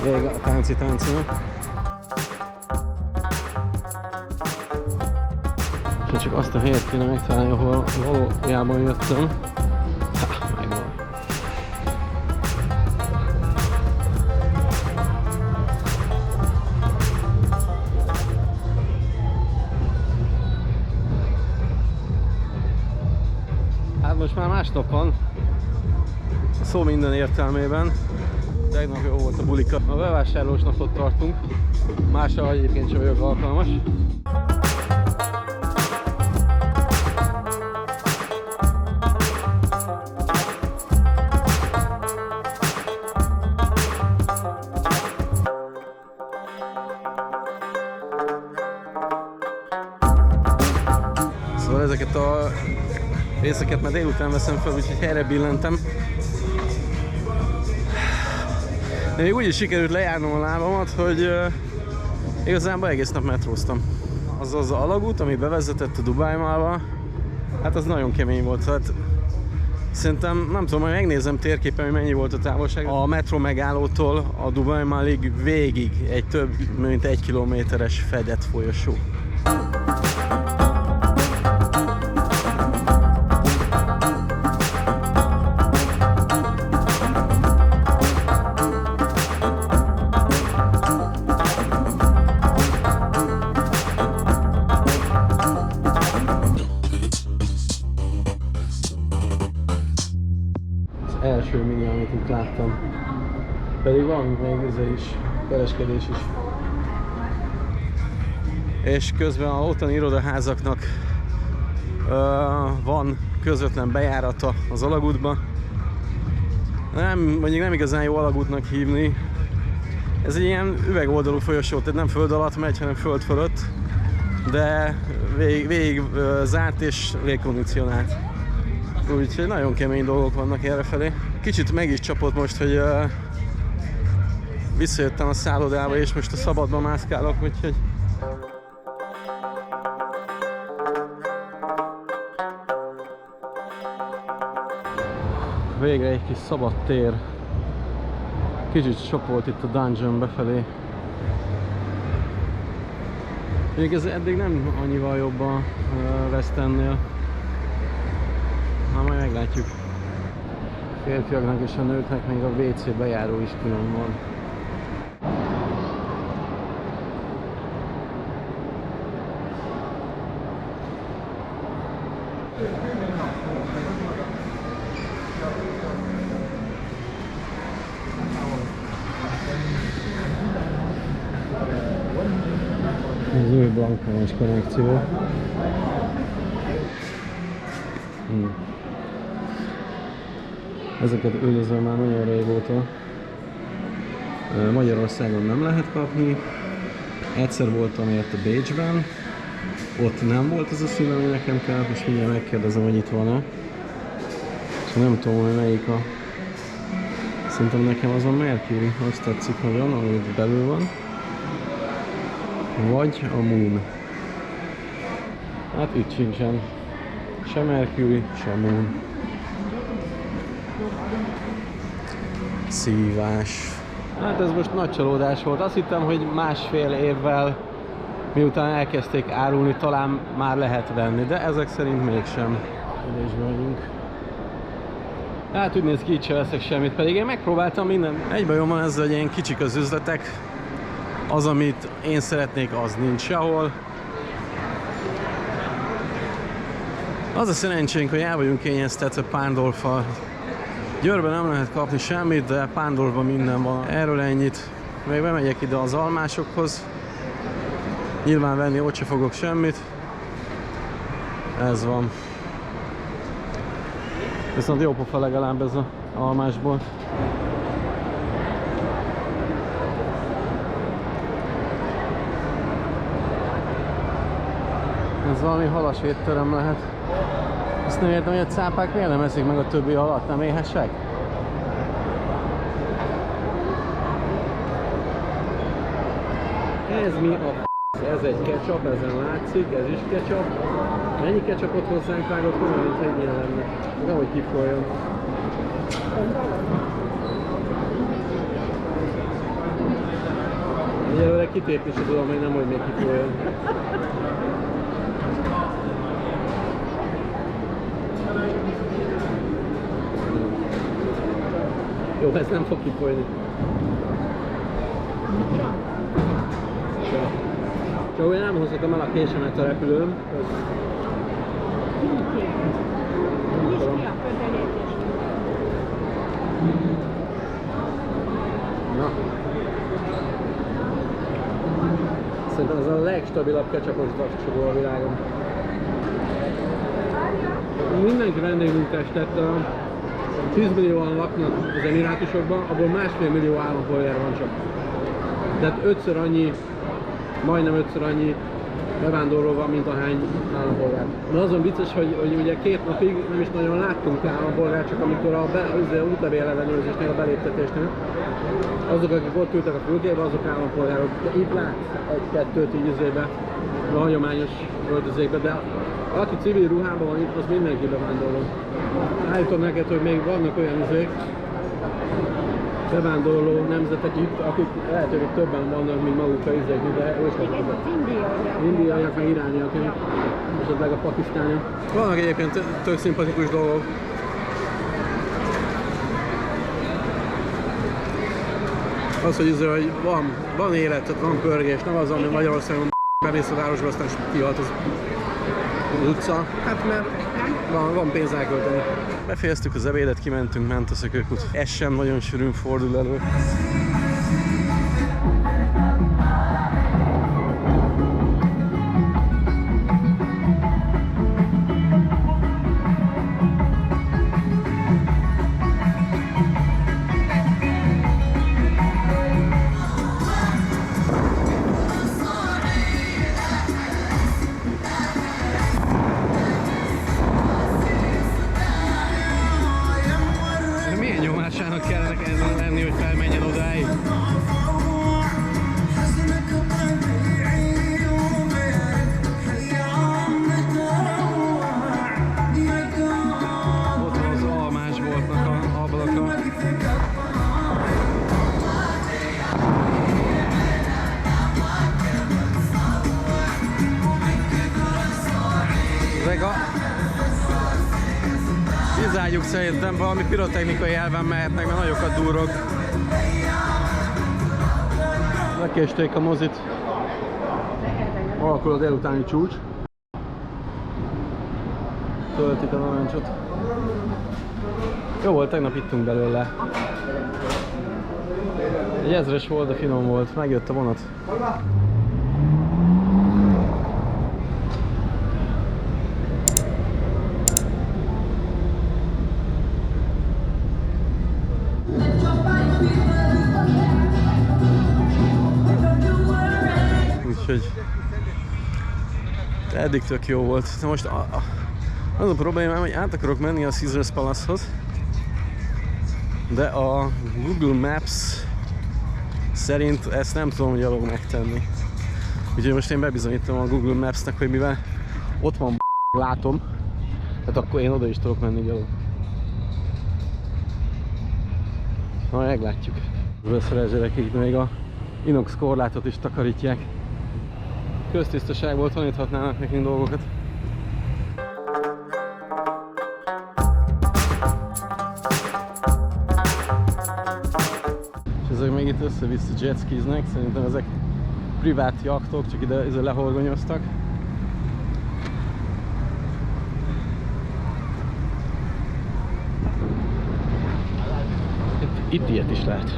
Vége a táncinak. És csak azt a helyet kéne megtalálni, ahol valójában jöttem. Megvan. Hát most már másnap van. A szó minden értelmében. Tegnap jó volt a bulika. A bevásárlós napot tartunk. Másra egyébként sem vagyok alkalmas. Szóval ezeket a részeket már délután veszem fel, úgyhogy helyre billentem. De még úgy is sikerült lejárnom a lábamat, hogy igazából egész nap metróztam. Az az alagút, ami bevezetett a Dubai Mallba, hát az nagyon kemény volt. Hát szerintem, nem tudom, majd megnézem térképen, hogy mennyi volt a távolság. A metró megállótól a Dubai Mallig végig egy több mint 1 kilométeres fedett folyosó. Első mini, amit itt láttam. Pedig van még ez is, kereskedés is. És közben a ottani irodaházaknak van közvetlen bejárata az alagútba. Mondjuk nem igazán jó alagútnak hívni. Ez egy ilyen üvegoldalú folyosó, tehát nem föld alatt megy, hanem föld fölött. De végig zárt és légkondicionált. Úgyhogy nagyon kemény dolgok vannak errefelé. Kicsit meg is csapott most, hogy visszajöttem a szállodába, és most a szabadban mászkálok, úgyhogy... Végre egy kis szabad tér. Kicsit sok volt itt a dungeon befelé. Még ez eddig nem annyival jobb a West Endnél. Na, majd meglátjuk. A férfiaknak és a nőknek még a WC bejáró is külön van. Az új bankomos konnekció. Ezeket üldözöm már nagyon régóta. Magyarországon nem lehet kapni. Egyszer voltam érte Bécsben. Ott nem volt az a szín, ami nekem kell. Most mindjárt megkérdezem, hogy itt van-e. És nem tudom, hogy melyik a... Szerintem nekem az a Mercury. Azt tetszik nagyon, ami belül van. Vagy a Moon. Hát itt sincsen. Se Mercury, se Moon. Szívás. Hát ez most nagy csalódás volt. Azt hittem, hogy másfél évvel miután elkezdték árulni, talán már lehet venni, de ezek szerint mégsem. Ide is vagyunk. Hát úgy néz ki, így se veszek semmit, pedig én megpróbáltam minden. Egy bajom van ezzel, hogy ilyen kicsik az üzletek. Az, amit én szeretnék, az nincs sehol. Az a szerencsénk, hogy el vagyunk kényeztetve Pándorffal. Győrben nem lehet kapni semmit, de Pándorfban minden van. Erről ennyit. Még bemegyek ide az almásokhoz. Nyilván venni ott se fogok semmit. Ez van. Viszont jó pofa legalább ez az almásból. Ez valami halas étterem lehet. Azt nem értem, hogy a cápák miért nem eszik meg a többi halat, nem éhesek? Ez mi a ez egy ketchup, ezen látszik, ez is ketchup. Mennyi ketchupot hozzánk vágott volna, mint egy ilyen lenne. Nem, hogy kifoljon. Egyelőre kitépni se tudom, még nem, hogy még kifolyjon. Jó, ez nem fog kifolyni. Csak én nem hozhatom el a késemet a repülőn. Na. Szerintem ez a legstabilabb ketchupos daccsogó a világon. Mindenki vendégmunkást tett, 10 millióan laknak az Emirátusokban, abból 1,5 millió állampolgár van csak. Tehát ötször annyi, majdnem ötször annyi bevándorló van, mint ahány állampolgár. De azon vicces, hogy ugye 2 napig nem is nagyon láttunk állampolgár, csak amikor a útlevél ellenőrzésnél, a beléptetésnél, azok, akik ott ültek a fülkébe, azok állampolgárok. De itt látsz egy-kettőt így izébe, a hagyományos öltözékbe, de aki civil ruhában van itt, az mindenki bevándorló. Állítom neked, hogy még vannak olyan izék, bevándorló nemzetek itt, akik lehet, hogy többen vannak, mint maguk a izék, de ősletek. Indiaiak, meg irániak, esetleg a pakisztániak. Vannak egyébként tök szimpatikus dolgok. Az, hogy van élet, tehát van pörgés, nem az, ami Magyarországon bemész a városba, aztán kihalt az utca. Hát mert van pénz elkölteni. Befejeztük az ebédet, kimentünk Mentaszökőkút. Ez sem nagyon sűrűn fordul elő. Kellene lenni, hogy felmenjen odáig. Ott van az almásboltnak a ablaka. Kizárjuk, szerintem valami pirotechnikai elven mehetnek, mert nagyokat durrog. Lekésték a mozit. Alakul a délutáni csúcs. Töltik a narancsot. Jó volt, tegnap ittunk belőle. Egy 1000-es volt, de finom volt. Megjött a vonat. Úgyhogy eddig tök jó volt. De most az a problémám, hogy át akarok menni a Caesars Palace-hoz, de a Google Maps szerint ezt nem tudom gyalog megtenni. Úgyhogy most én bebizonyítom a Google Maps-nek, hogy mivel ott van látom, tehát akkor én oda is tudok menni gyalog. Na, meglátjuk. Összerezzerek, így még a inox korlátot is takarítják. Köztisztaságból taníthatnának nekünk dolgokat. És ezek még itt össze-vissza jetskiznek, szerintem ezek privát jachtok, csak ide lehorgonyoztak. Itt ilyet is lehet.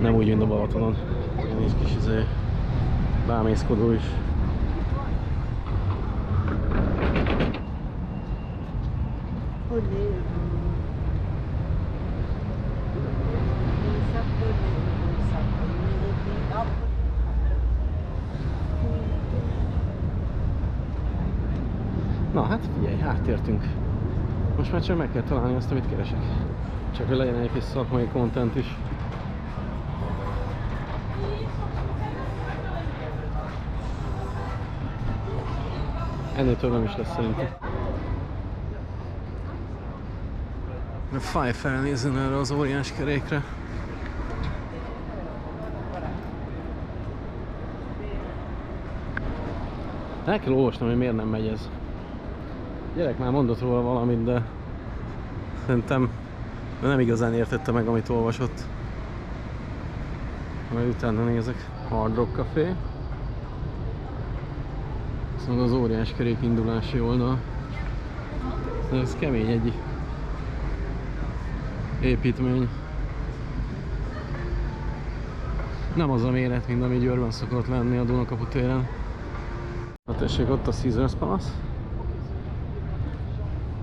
Nem úgy, mint a Balatonon. Ilyen kis bámészkodó is. Na hát figyelj, átértünk. Most már csak meg kell találni azt, amit keresek. Csak hogy legyen egy kis szakmai content is. Ennél több nem is lesz szerintem. Fáj felnézni erre az óriás kerékre. El kell olvasnom, hogy miért nem megy ez. A gyerek már mondott róla valamit, de szerintem nem igazán értette meg, amit olvasott. Majd utána nézek. Hard Rock Café. Szóval az óriás kerék indulási oldal. Ez kemény egy építmény. Nem az a méret, mint ami Győrben szokott lenni a Dunakapu téren. Na tessék, ott a Caesars Palace.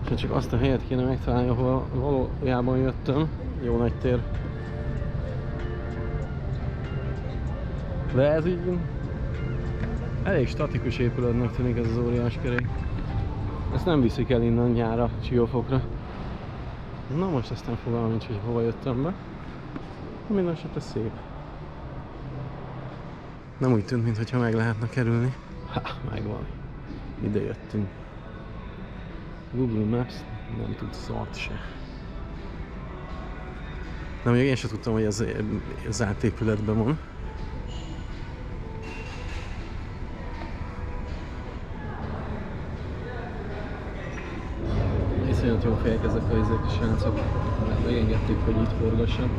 És csak azt a helyet kéne megtalálni, ahol valójában jöttem. Jó nagy tér. De ez így elég statikus épületnek tűnik ez az óriás kerék. Ezt nem viszik el innen nyára, Siófokra. Na most aztán fogalmam nincs, hogy hova jöttem be. Minden esetre szép. Nem úgy tűnt, mintha meg lehetne kerülni. Ha, megvan. Ide jöttünk. Google Maps nem tud szart se. Na, még én sem tudtam, hogy ez zárt épületben van. Iszonyat jó fejek ezek a srácok. Megengedték, hogy itt forgassam.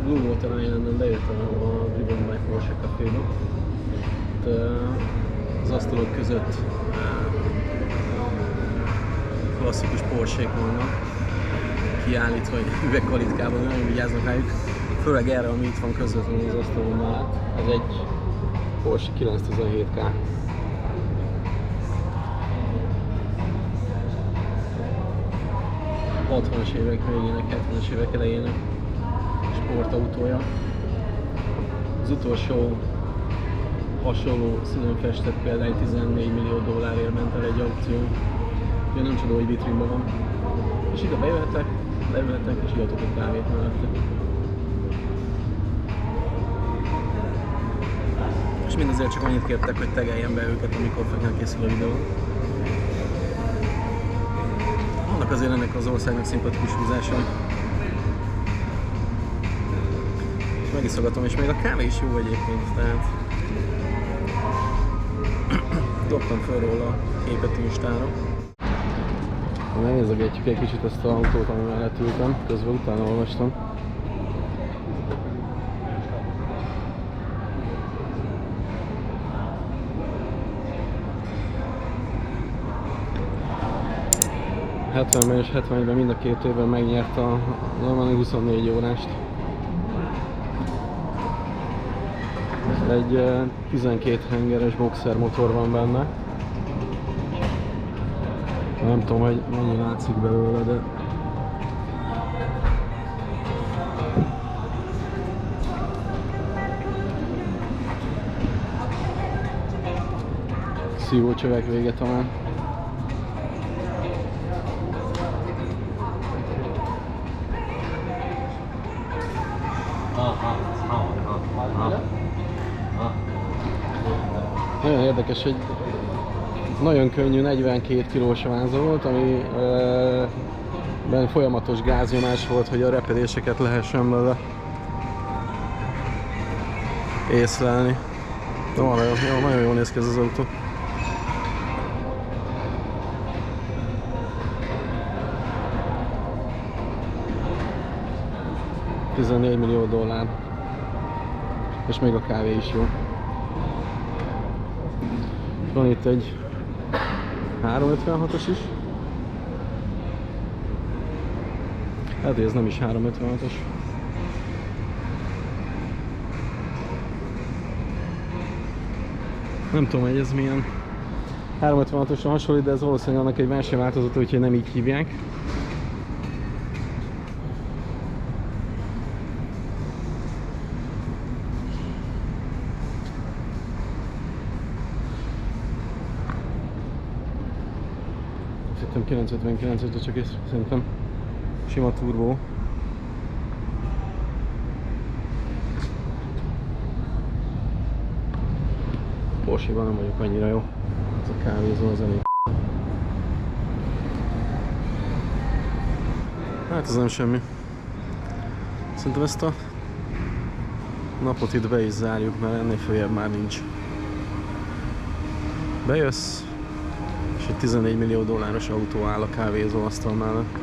Blue Water Islanden bejöttem a Driven by Porsche Caféba. Itt az asztalok között klasszikus Porsche-k vannak, kiállítva, hogy üvegkalitkában, nagyon vigyáznak rájuk. Főleg erre, ami itt van közvetlenül az asztalon mellett. Ez egy Porsche 917K. A 60-as évek végének, 70-es évek elejének sportautója. Az utolsó hasonló színön festett példány $14 millió ment el egy aukción. Ugye nem csoda, hogy vitrínben van. És ide bejöhetek, leülhetek és ihatok egy kávét mellette. És mindezért csak annyit kértek, hogy tegeljem be őket, amikor fel készül a videó. Vannak azért ennek az országnak szimpatikus húzásai. És megiszogatom, és még a kávé is jó egyébként, tehát dobtam föl róla a képet Instára. Megnézegetjük egy kicsit ezt az autót, ami mellett ültem, közben utána olvastam. Ben és 71-ben mind a két évben megnyerte a normál 24 órást. Egy 12 hengeres boxer motor van benne. Nem tudom, hogy mennyi látszik belőle, de szívócsövek vége talán. Nagyon érdekes, hogy nagyon könnyű 42 kilós váza volt, amiben folyamatos gáznyomás volt, hogy a repedéseket lehessen vele észlelni. Nagyon jól néz ki ez az autó. $14 millió. És még a kávé is jó. Van itt egy 356-os is. Hát ez nem is 356-os. Nem tudom, hogy ez milyen 356-osra hasonlít, de ez valószínűleg annak egy versenyváltozata, úgyhogy nem így hívják. Szerintem 959, de csak ez szerintem sima turbó. Porsche-ban nem vagyok annyira jó. Ez a kávézó az elég. Hát ez nem semmi. Szerintem ezt a napot itt be is zárjuk, mert ennél följebb már nincs. bejössz, és egy 14 millió dolláros autó áll a kávézóasztal mellett.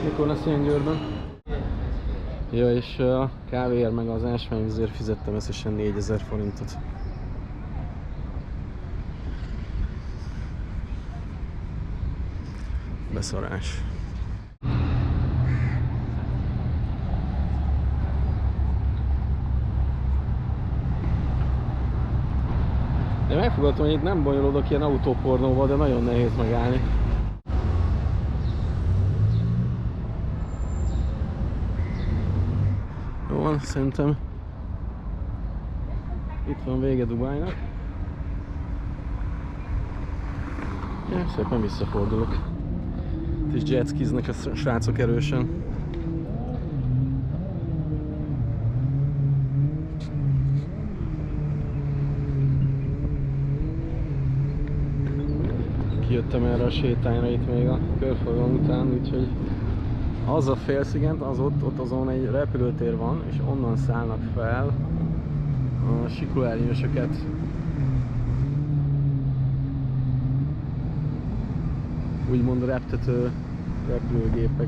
Mikor lesz ilyen Győrben? Ja, és a kávéért meg az ásványvizért fizettem összesen 4000 forintot. Beszarás. Én megfogadtam, hogy itt nem bonyolódok ilyen autópornóval, de nagyon nehéz megállni. Jó van, szerintem itt van vége Dubájnak. Ja, szépen visszafordulok. Itt is jetskiznek a srácok erősen. Kijöttem erre a sétányra itt még a körforgalom után, úgyhogy az a félsziget, az ott azon egy repülőtér van, és onnan szállnak fel a siklóernyősöket. Úgymond reptető repülőgépek.